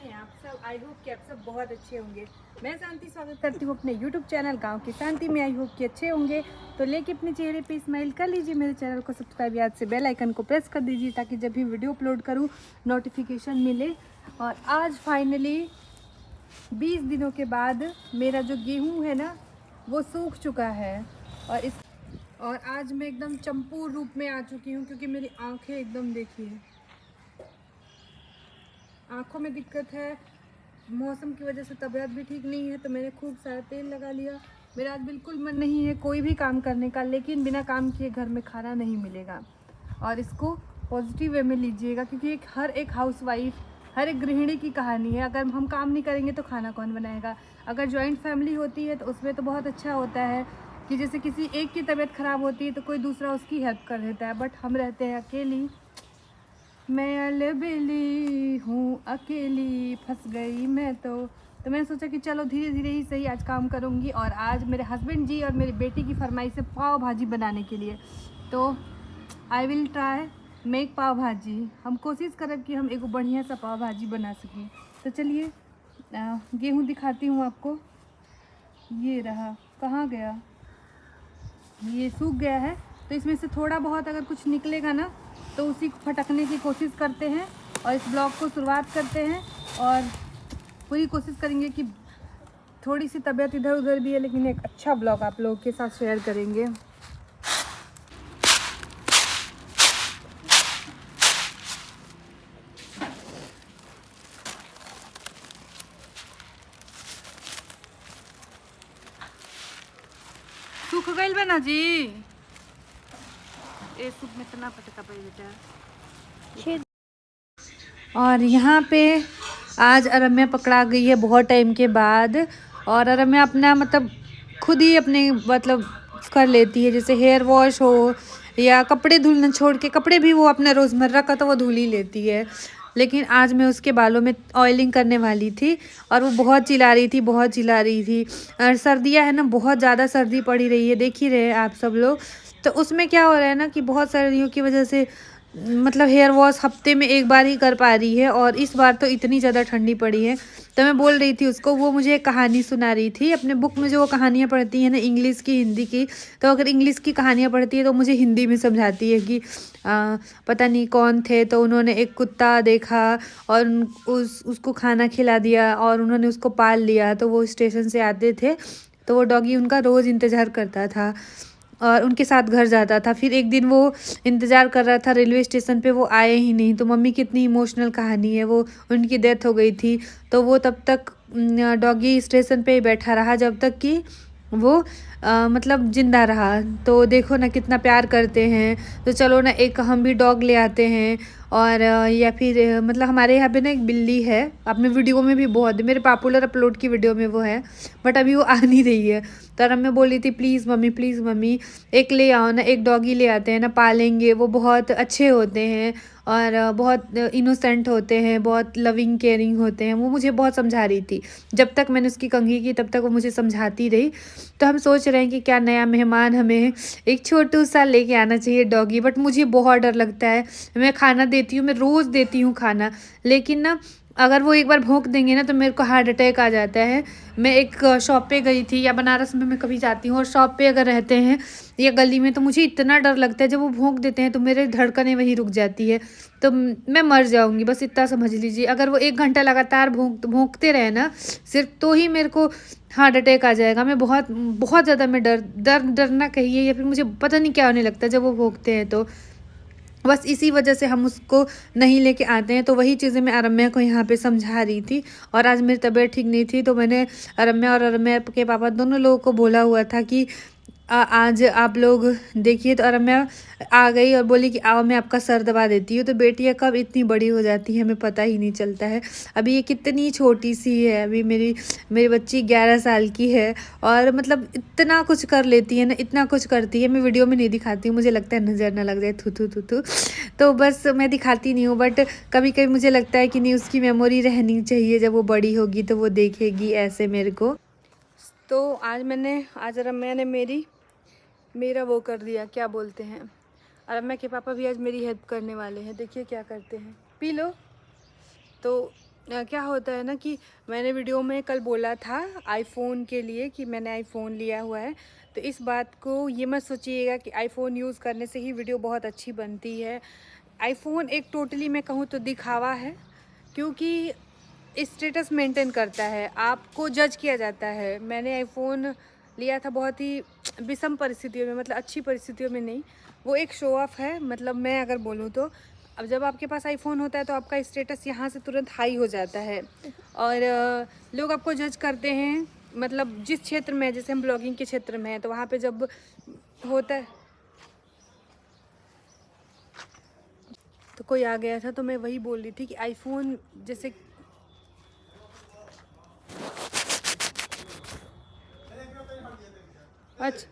हैं आप सब? आई होप कि आप सब बहुत अच्छे होंगे। मैं शांति स्वागत करती हूँ अपने यूट्यूब चैनल गांव की शांति में। आई होप कि अच्छे होंगे। तो लेके अपने चेहरे पे स्माइल कर लीजिए, मेरे चैनल को सब्सक्राइब याद से बेल आइकन को प्रेस कर दीजिए ताकि जब भी वीडियो अपलोड करूँ नोटिफिकेशन मिले। और आज फाइनली 20 दिनों के बाद मेरा जो गेहूँ है ना वो सूख चुका है। और आज मैं एकदम चंपू रूप में आ चुकी हूँ क्योंकि मेरी आँखें एकदम देखिए, आँखों में दिक्कत है। मौसम की वजह से तबीयत भी ठीक नहीं है तो मैंने खूब सारा तेल लगा लिया। मेरा आज बिल्कुल मन नहीं है कोई भी काम करने का, लेकिन बिना काम किए घर में खाना नहीं मिलेगा। और इसको पॉजिटिव वे में लीजिएगा क्योंकि हर एक हाउसवाइफ, हर एक गृहिणी की कहानी है। अगर हम काम नहीं करेंगे तो खाना कौन बनाएगा। अगर जॉइंट फैमिली होती है तो उसमें तो बहुत अच्छा होता है कि जैसे किसी एक की तबीयत ख़राब होती है तो कोई दूसरा उसकी हेल्प कर देता है। बट हम रहते हैं अकेली। मैं अलबेली हूँ, अकेली फंस गई मैं तो मैंने सोचा कि चलो धीरे धीरे ही सही आज काम करूँगी। और आज मेरे हस्बैंड जी और मेरी बेटी की फरमाइश है पाव भाजी बनाने के लिए, तो आई विल ट्राई मेक पाव भाजी। हम कोशिश करें कि हम एक बढ़िया सा पाव भाजी बना सकें। तो चलिए गेहूँ दिखाती हूँ आपको। ये रहा, कहाँ गया, ये सूख गया है। तो इसमें से थोड़ा बहुत अगर कुछ निकलेगा ना तो उसी को फटकने की कोशिश करते हैं और इस ब्लॉग को शुरुआत करते हैं। और पूरी कोशिश करेंगे कि थोड़ी सी तबीयत इधर उधर भी है लेकिन एक अच्छा ब्लॉग आप लोगों के साथ शेयर करेंगे। सूख गई बना जी, ए सूख में इतना फटका पाई बेटा। और यहाँ पे आज अरम्या पकड़ा गई है बहुत टाइम के बाद। और अरम्या अपना मतलब खुद ही अपने मतलब कर लेती है, जैसे हेयर वॉश हो या कपड़े धुलना छोड़ के, कपड़े भी वो अपना रोज़मर्रा का तो वो धुल ही लेती है। लेकिन आज मैं उसके बालों में ऑयलिंग करने वाली थी और वो बहुत चिल्ला रही थी, बहुत चिल्ला रही थी। और सर्दियाँ है ना, बहुत ज़्यादा सर्दी पड़ी रही है, देख ही रहे हैं आप सब लोग। तो उसमें क्या हो रहा है ना कि बहुत सर्दियों की वजह से मतलब हेयर वॉश हफ्ते में एक बार ही कर पा रही है। और इस बार तो इतनी ज़्यादा ठंडी पड़ी है। तो मैं बोल रही थी उसको, वो मुझे एक कहानी सुना रही थी अपने बुक में जो वो कहानियाँ पढ़ती है ना, इंग्लिश की हिंदी की। तो अगर इंग्लिश की कहानियाँ पढ़ती है तो मुझे हिंदी में समझाती है कि पता नहीं कौन थे, तो उन्होंने एक कुत्ता देखा और उसको खाना खिला दिया और उन्होंने उसको पाल लिया। तो वो स्टेशन से आते थे तो वो डॉगी उनका रोज़ इंतज़ार करता था और उनके साथ घर जाता था। फिर एक दिन वो इंतज़ार कर रहा था रेलवे स्टेशन पे, वो आए ही नहीं। तो मम्मी कितनी इमोशनल कहानी है, वो उनकी डेथ हो गई थी। तो वो तब तक डॉगी स्टेशन पे ही बैठा रहा जब तक कि वो मतलब ज़िंदा रहा। तो देखो ना कितना प्यार करते हैं। तो चलो ना एक हम भी डॉग ले आते हैं। और या फिर मतलब हमारे यहाँ पे ना एक बिल्ली है, अपने वीडियो में भी बहुत, मेरे पॉपुलर अपलोड की वीडियो में वो है, बट अभी वो आ नहीं रही है। तो मैं बोली थी प्लीज़ मम्मी एक ले आओ ना, एक डॉगी ले आते हैं ना, पालेंगे। वो बहुत अच्छे होते हैं और बहुत इनोसेंट होते हैं, बहुत लविंग केयरिंग होते हैं। वो मुझे बहुत समझा रही थी, जब तक मैंने उसकी कंघी की तब तक वो मुझे समझाती रही। तो हम सोच रहे हैं कि क्या नया मेहमान हमें एक छोटू सा लेके आना चाहिए डॉगी। बट मुझे बहुत डर लगता है। मैं खाना देती हूँ, मैं रोज़ देती हूँ खाना, लेकिन ना अगर वो एक बार भौंक देंगे ना तो मेरे को हार्ट अटैक आ जाता है। मैं एक शॉप पे गई थी, या बनारस में मैं कभी जाती हूँ और शॉप पे अगर रहते हैं या गली में, तो मुझे इतना डर लगता है जब वो भौंक देते हैं तो मेरे धड़कनें वहीं रुक जाती है। तो मैं मर जाऊँगी, बस इतना समझ लीजिए। अगर वो 1 घंटा लगातार भौंकते रहे ना सिर्फ, तो ही मेरे को हार्ट अटैक आ जाएगा। मैं बहुत बहुत ज़्यादा मैं डरना कहिए या फिर मुझे पता नहीं क्या होने लगता है जब वो भौंकते हैं। तो बस इसी वजह से हम उसको नहीं लेके आते हैं। तो वही चीज़ें मैं अरम्या को यहाँ पे समझा रही थी। और आज मेरी तबीयत ठीक नहीं थी तो मैंने अरम्या और अरम्या के पापा दोनों लोगों को बोला हुआ था कि आज आप लोग देखिए। तो अरम्या आ गई और बोली कि आओ मैं आपका सर दबा देती हूँ। तो बेटियाँ कब इतनी बड़ी हो जाती है हमें पता ही नहीं चलता है। अभी ये कितनी छोटी सी है, अभी मेरी मेरी बच्ची 11 साल की है और मतलब इतना कुछ कर लेती है ना, इतना कुछ करती है। मैं वीडियो में नहीं दिखाती हूँ, मुझे लगता है नज़र ना लग जाए, थू थू थू थू। तो बस मैं दिखाती नहीं हूँ। बट कभी कभी मुझे लगता है कि नहीं, उसकी मेमोरी रहनी चाहिए, जब वो बड़ी होगी तो वो देखेगी ऐसे मेरे को। तो आज रम्या ने मेरा वो कर दिया, क्या बोलते हैं, रम्या के पापा भी आज मेरी हेल्प करने वाले हैं। देखिए क्या करते हैं, पी लो। तो क्या होता है ना कि मैंने वीडियो में कल बोला था आईफोन के लिए कि मैंने आईफोन लिया हुआ है, तो इस बात को ये मत सोचिएगा कि आईफोन यूज़ करने से ही वीडियो बहुत अच्छी बनती है। आईफोन एक टोटली मैं कहूँ तो दिखावा है, क्योंकि स्टेटस मेंटेन करता है, आपको जज किया जाता है। मैंने आईफोन लिया था बहुत ही विषम परिस्थितियों में, मतलब अच्छी परिस्थितियों में नहीं, वो एक शो ऑफ है। मतलब मैं अगर बोलूँ तो अब जब आपके पास आईफोन होता है तो आपका स्टेटस यहाँ से तुरंत हाई हो जाता है, और लोग आपको जज करते हैं। मतलब जिस क्षेत्र में, जैसे हम ब्लॉगिंग के क्षेत्र में हैं, तो वहाँ पे जब होता है तो कोई आ गया था, तो मैं वही बोल रही थी कि आईफोन जैसे अच्छा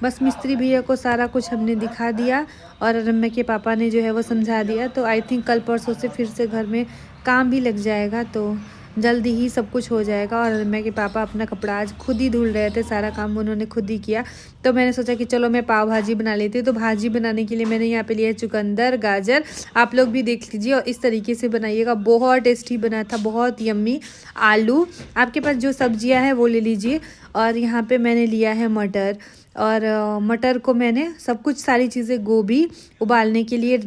बस मिस्त्री भैया को सारा कुछ हमने दिखा दिया और रम्या के पापा ने जो है वो समझा दिया। तो आई थिंक कल परसों से फिर से घर में काम भी लग जाएगा, तो जल्दी ही सब कुछ हो जाएगा। और रम्या के पापा अपना कपड़ा आज खुद ही धुल रहे थे, सारा काम उन्होंने खुद ही किया। तो मैंने सोचा कि चलो मैं पाव भाजी बना लेती हूँ। तो भाजी बनाने के लिए मैंने यहाँ पे लिया चुकंदर, गाजर, आप लोग भी देख लीजिए और इस तरीके से बनाइएगा, बहुत टेस्टी बना था, बहुत यम्मी। आलू, आपके पास जो सब्जियाँ हैं वो ले लीजिए। और यहाँ पे मैंने लिया है मटर, और मटर को मैंने सब कुछ सारी चीज़ें, गोभी उबालने के लिए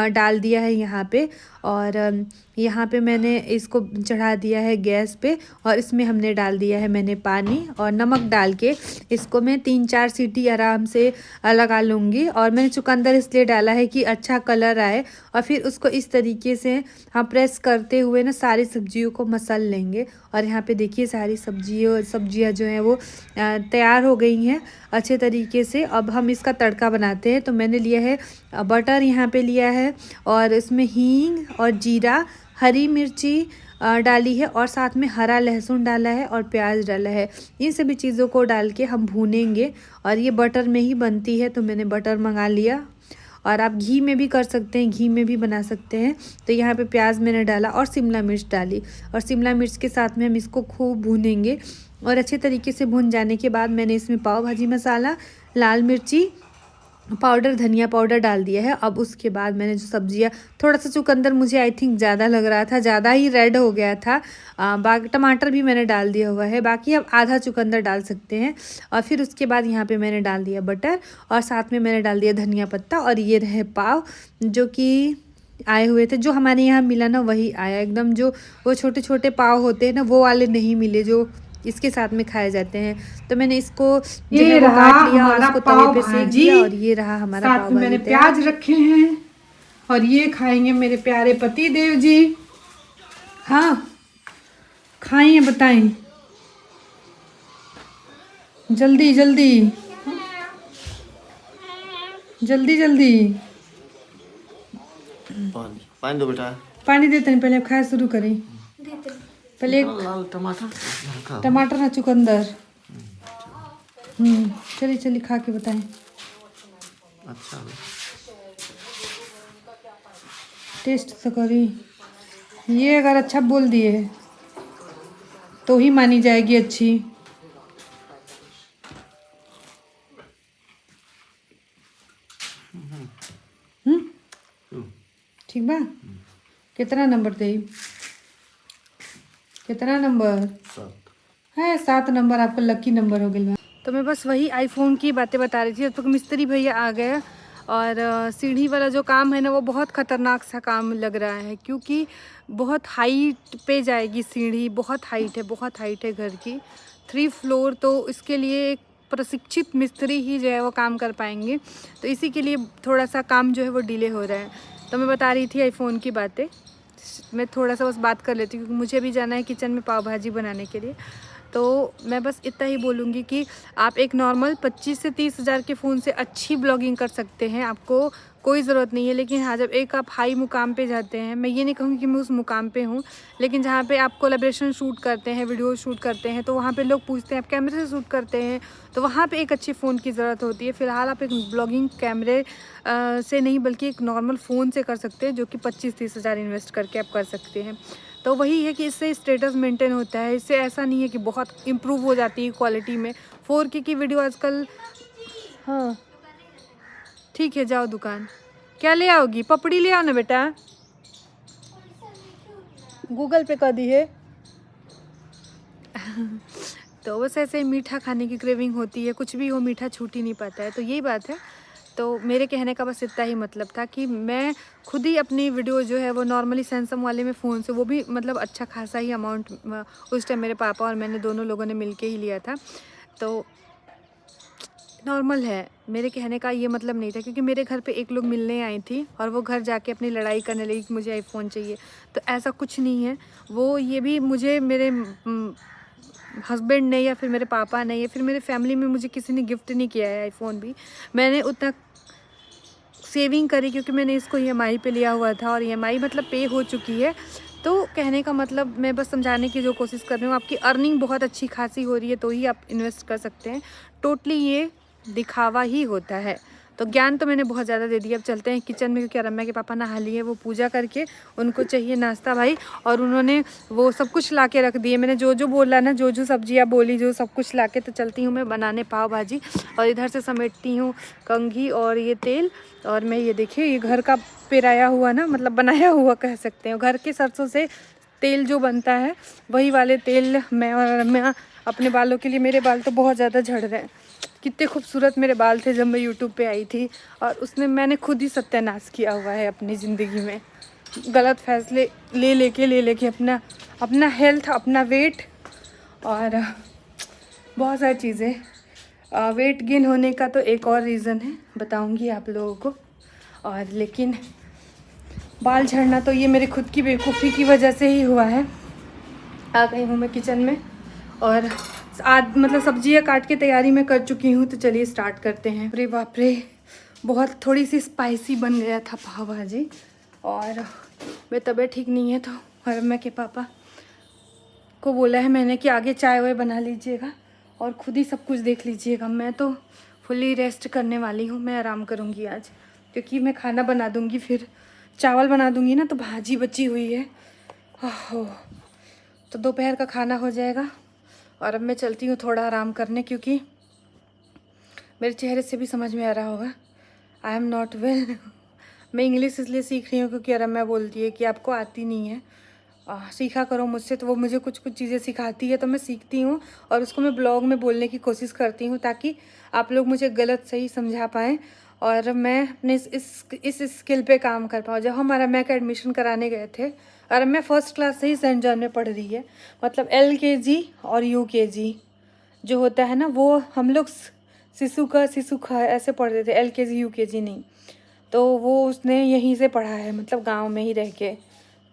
डाल दिया है यहाँ पे। और यहाँ पे मैंने इसको चढ़ा दिया है गैस पे, और इसमें हमने डाल दिया है मैंने पानी और नमक डाल के इसको मैं 3-4 सीटी आराम से लगा लूँगी। और मैंने चुकंदर इसलिए डाला है कि अच्छा कलर आए, और फिर उसको इस तरीके से हम प्रेस करते हुए ना सारी सब्जियों को मसल लेंगे। और यहाँ पे देखिए सारी सब्जियाँ जो हैं वो तैयार हो गई हैं अच्छे तरीके से। अब हम इसका तड़का बनाते हैं। तो मैंने लिया है बटर यहाँ पे लिया है, और इसमें हींग और जीरा, हरी मिर्ची डाली है, और साथ में हरा लहसुन डाला है और प्याज डाला है। इन सभी चीज़ों को डाल के हम भूनेंगे, और ये बटर में ही बनती है, तो मैंने बटर मंगा लिया। और आप घी में भी कर सकते हैं, घी में भी बना सकते हैं। तो यहाँ पे प्याज मैंने डाला और शिमला मिर्च डाली, और शिमला मिर्च के साथ में हम इसको खूब भूनेंगे। और अच्छे तरीके से भून जाने के बाद मैंने इसमें पाव भाजी मसाला, लाल मिर्ची पाउडर, धनिया पाउडर डाल दिया है। अब उसके बाद मैंने जो सब्जियां, थोड़ा सा चुकंदर मुझे आई थिंक ज़्यादा लग रहा था, ज़्यादा ही रेड हो गया था। बाकी टमाटर भी मैंने डाल दिया हुआ है, बाकी अब आधा चुकंदर डाल सकते हैं। और फिर उसके बाद यहाँ पे मैंने डाल दिया बटर, और साथ में मैंने डाल दिया धनिया पत्ता। और ये रहे पाव जो कि आए हुए थे, जो हमारे यहाँ मिला ना वही आया एकदम। जो वो छोटे छोटे पाव होते हैं ना, वो वाले नहीं मिले जो इसके साथ में खाए जाते हैं। तो मैंने इसको जो है वो काट लिया और इसको तवे पे सेक दिया, और ये रहा हमारा पाव भाजी। मैंने प्याज रखे हैं, और ये खाएंगे मेरे प्यारे पति देव जी। हाँ खाइए, बताएं जल्दी जल्दी जल्दी जल्दी। पानी दो बेटा, पानी देते हैं, पहले आप खाया शुरू करें। पहले लाल टमाटर, टमाटर ना चुकंदर। चलिए चलिए खा के बताएं। अच्छा टेस्ट तो करी, ये अगर अच्छा बोल दिए तो ही मानी जाएगी अच्छी। ठीक बा। कितना नंबर दे, कितना नंबर है? 7 नंबर, आपका लकी नंबर हो गया। तो मैं बस वही आईफोन की बातें बता रही थी, तब तक मिस्त्री भैया आ गए। और सीढ़ी वाला जो काम है ना वो बहुत ख़तरनाक सा काम लग रहा है, क्योंकि बहुत हाइट पे जाएगी सीढ़ी, बहुत हाइट है घर की, 3 फ्लोर। तो इसके लिए एक प्रशिक्षित मिस्त्री ही जो है वो काम कर पाएंगे, तो इसी के लिए थोड़ा सा काम जो है वो डिले हो रहा है। तो मैं बता रही थी आईफोन की बातें, मैं थोड़ा सा बस बात कर लेती हूँ क्योंकि मुझे भी जाना है किचन में पाव भाजी बनाने के लिए। तो मैं बस इतना ही बोलूँगी कि आप एक नॉर्मल 25 से 30 हज़ार के फ़ोन से अच्छी ब्लॉगिंग कर सकते हैं, आपको कोई ज़रूरत नहीं है। लेकिन हाँ, जब एक आप हाई मुकाम पे जाते हैं, मैं ये नहीं कहूँगी कि मैं उस मुकाम पे हूँ, लेकिन जहाँ पे आप कोलैबोरेशन शूट करते हैं, वीडियो शूट करते हैं, तो वहाँ पे लोग पूछते हैं आप कैमरे से शूट करते हैं, तो वहाँ पे एक अच्छे फ़ोन की ज़रूरत होती है। फ़िलहाल आप एक ब्लॉगिंग कैमरे से नहीं बल्कि एक नॉर्मल फ़ोन से कर सकते हैं, जो कि 25-30 हज़ार इन्वेस्ट करके आप कर सकते हैं। तो वही है कि इससे स्टेटस मेंटेन होता है, इससे ऐसा नहीं है कि बहुत इम्प्रूव हो जाती है क्वालिटी में। 4K की वीडियो आजकल, हाँ ठीक है, जाओ दुकान, क्या ले आओगी? पपड़ी ले आओ ना बेटा, गूगल पे कर दी है। तो बस ऐसे ही मीठा खाने की क्रेविंग होती है, कुछ भी हो मीठा छूट ही नहीं पाता है, तो यही बात है। तो मेरे कहने का बस इतना ही मतलब था कि मैं खुद ही अपनी वीडियो जो है वो नॉर्मली सैमसंग वाले में फ़ोन से, वो भी मतलब अच्छा खासा ही अमाउंट उस टाइम मेरे पापा और मैंने दोनों लोगों ने मिलके ही लिया था, तो नॉर्मल है। मेरे कहने का ये मतलब नहीं था, क्योंकि मेरे घर पे एक लोग मिलने आई थी और वो घर जाके अपनी लड़ाई करने लगी कि मुझे आईफोन चाहिए, तो ऐसा कुछ नहीं है। वो ये भी मुझे मेरे हस्बैंड ने या फिर मेरे पापा ने या फिर मेरे फैमिली में मुझे किसी ने गिफ्ट नहीं किया है आईफोन भी। मैंने उतना सेविंग करी क्योंकि मैंने इसको EMI पे लिया हुआ था और EMI मतलब पे हो चुकी है। तो कहने का मतलब मैं बस समझाने की जो कोशिश कर रही हूँ, आपकी अर्निंग बहुत अच्छी खासी हो रही है तो ही आप इन्वेस्ट कर सकते हैं, टोटली ये दिखावा ही होता है। तो ज्ञान तो मैंने बहुत ज़्यादा दे दिया, अब चलते हैं किचन में, क्योंकि रम्या के पापा नहा लिए, वो पूजा करके उनको चाहिए नाश्ता भाई, और उन्होंने वो सब कुछ ला के रख दिए। मैंने जो जो बोला ना, जो जो सब्जियाँ बोली, जो सब कुछ ला के, तो चलती हूँ मैं बनाने पाव भाजी। और इधर से समेटती हूँ कंघी और ये तेल, और मैं ये देखिए ये घर का पेराया हुआ ना, मतलब बनाया हुआ कह सकते हैं, घर के सरसों से तेल जो बनता है वही वाले तेल मैं अपने बालों के लिए, मेरे बाल तो बहुत ज़्यादा झड़ रहे हैं, कितने खूबसूरत मेरे बाल थे जब मैं यूट्यूब पे आई थी, और मैंने खुद ही सत्यानाश किया हुआ है अपनी ज़िंदगी में, गलत फैसले ले लेके अपना हेल्थ, अपना वेट और बहुत सारी चीज़ें। वेट गेन होने का तो एक और रीज़न है, बताऊंगी आप लोगों को। और लेकिन बाल झड़ना तो ये मेरे खुद की बेवकूफ़ी की वजह से ही हुआ है। आ गई हूँ मैं किचन में और आज मतलब सब्जियाँ काट के तैयारी में कर चुकी हूँ, तो चलिए स्टार्ट करते हैं। अरे बाप रे, बहुत थोड़ी सी स्पाइसी बन गया था पाव भाजी, और मेरी तबीयत ठीक नहीं है, तो रम्या के पापा को बोला है मैंने कि आगे चाय वाय बना लीजिएगा और खुद ही सब कुछ देख लीजिएगा। मैं तो फुली रेस्ट करने वाली हूँ, मैं आराम करूँगी आज, क्योंकि मैं खाना बना दूँगी, फिर चावल बना दूँगी ना, तो भाजी बची हुई है, ओहो, तो दोपहर का खाना हो जाएगा। और अब मैं चलती हूँ थोड़ा आराम करने, क्योंकि मेरे चेहरे से भी समझ में आ रहा होगा आई एम नॉट वेल। मैं इंग्लिश इसलिए सीख रही हूँ क्योंकि रम्या बोलती है कि आपको आती नहीं है, सीखा करो मुझसे, तो वो मुझे कुछ कुछ चीज़ें सिखाती है, तो मैं सीखती हूँ और उसको मैं ब्लॉग में बोलने की कोशिश करती हूँ, ताकि आप लोग मुझे गलत सही समझा पाएँ और मैं अपने इस स्किल पे काम कर पाऊँ। जब हम रम्या का एडमिशन कराने गए थे, और रम्या फर्स्ट क्लास से ही सेंट जॉन में पढ़ रही है, मतलब LKG और UKG जो होता है ना, वो हम लोग शिशु का ऐसे पढ़ते थे, LKG UKG नहीं। तो वो उसने यहीं से पढ़ा है, मतलब गांव में ही रह के।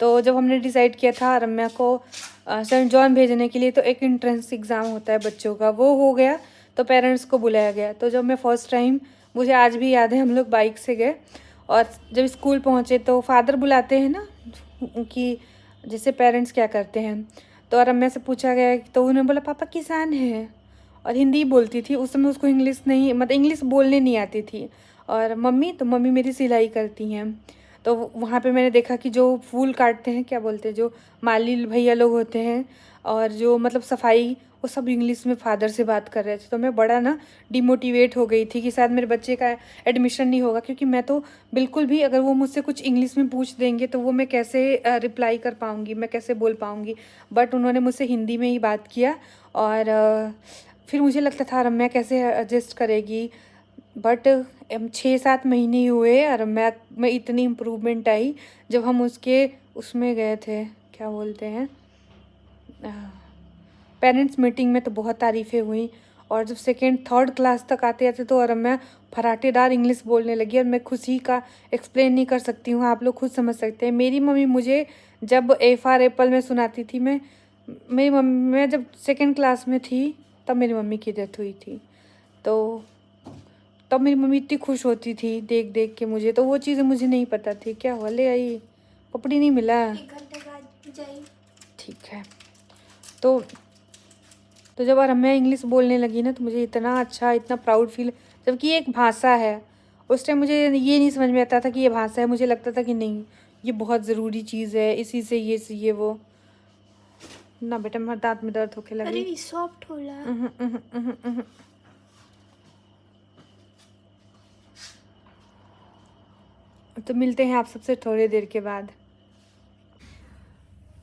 तो जब हमने डिसाइड किया था रम्या को सेंट जॉन भेजने के लिए, तो एक एंट्रेंस एग्ज़ाम होता है बच्चों का, वो हो गया, तो पेरेंट्स को बुलाया गया। तो जब मैं फ़र्स्ट टाइम, मुझे आज भी याद है, हम लोग बाइक से गए और जब स्कूल पहुँचे तो फादर बुलाते हैं ना कि जैसे पेरेंट्स क्या करते हैं, तो रम्या से पूछा गया, तो उन्होंने बोला पापा किसान है, और हिंदी बोलती थी उस समय, उसको इंग्लिश नहीं, मतलब इंग्लिश बोलने नहीं आती थी। और मम्मी, तो मम्मी मेरी सिलाई करती हैं। तो वहाँ पे मैंने देखा कि जो फूल काटते हैं, क्या बोलते हैं, जो माली भैया लोग होते हैं, और जो मतलब सफाई, वो सब इंग्लिश में फादर से बात कर रहे थे। तो मैं बड़ा ना डिमोटिवेट हो गई थी कि शायद मेरे बच्चे का एडमिशन नहीं होगा, क्योंकि मैं तो बिल्कुल भी, अगर वो मुझसे कुछ इंग्लिश में पूछ देंगे तो वो मैं कैसे रिप्लाई कर पाऊँगी, मैं कैसे बोल पाऊँगी। बट उन्होंने मुझसे हिंदी में ही बात किया, और फिर मुझे लगता था रम्या कैसे एडजस्ट करेगी, बट 6-7 महीने ही हुए और मैं इतनी इम्प्रूवमेंट आई जब हम उसमें गए थे, क्या बोलते हैं, पेरेंट्स मीटिंग में, तो बहुत तारीफ़ें हुई। और जब 2nd-3rd क्लास तक आते आते तो रम्या फराटेदार इंग्लिश बोलने लगी और मैं खुशी का एक्सप्लेन नहीं कर सकती हूँ, आप लोग खुद समझ सकते हैं। मेरी मम्मी मुझे जब ए फॉर एप्पल में सुनाती थी, मैं जब 2nd क्लास में थी तब मेरी मम्मी की डेथ हुई थी, तो तब मेरी मम्मी इतनी खुश होती थी देख देख के मुझे, तो वो चीज़ें मुझे नहीं पता थी। क्या हुआ, ले आई, कपड़ी नहीं मिला, 1 घंटे बाद जाइए। ठीक है। तो जब रम्या इंग्लिश बोलने लगी ना तो मुझे इतना अच्छा, इतना प्राउड फील, जबकि ये एक भाषा है। उस टाइम मुझे ये नहीं समझ में आता था कि ये भाषा है, मुझे लगता था कि नहीं ये बहुत ज़रूरी चीज़ है, इसी से ये वो ना। बेटा मेरे दांत में दर्द होके लगी। अरे सॉफ्ट होला। तो मिलते हैं आप सबसे थोड़ी देर के बाद।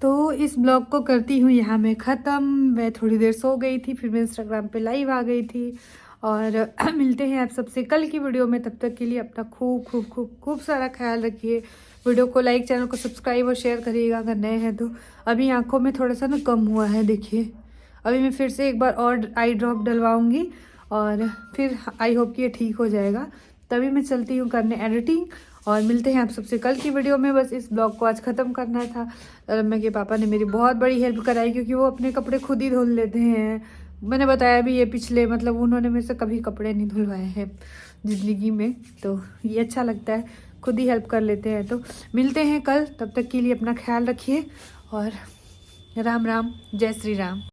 तो इस ब्लॉग को करती हूँ यहाँ मैं ख़त्म। मैं थोड़ी देर सो गई थी, फिर मैं इंस्टाग्राम पे लाइव आ गई थी, और मिलते हैं आप सबसे कल की वीडियो में। तब तक के लिए अपना खूब खूब खूब खूब सारा ख्याल रखिए। वीडियो को लाइक, चैनल को सब्सक्राइब और शेयर करिएगा अगर नए हैं तो। अभी आँखों में थोड़ा सा ना कम हुआ है, देखिए। अभी मैं फिर से एक बार और आई ड्रॉप डलवाऊँगी और फिर आई होप कि ये ठीक हो जाएगा। तभी मैं चलती हूँ करने एडिटिंग, और मिलते हैं आप सबसे कल की वीडियो में। बस इस ब्लॉग को आज ख़त्म करना था। रम्या के पापा ने मेरी बहुत बड़ी हेल्प कराई, क्योंकि वो अपने कपड़े खुद ही धुल लेते हैं। मैंने बताया भी ये पिछले, मतलब उन्होंने मेरे से कभी कपड़े नहीं धुलवाए हैं ज़िंदगी में, तो ये अच्छा लगता है, खुद ही हेल्प कर लेते हैं। तो मिलते हैं कल, तब तक के लिए अपना ख्याल रखिए और राम राम, जय श्री राम।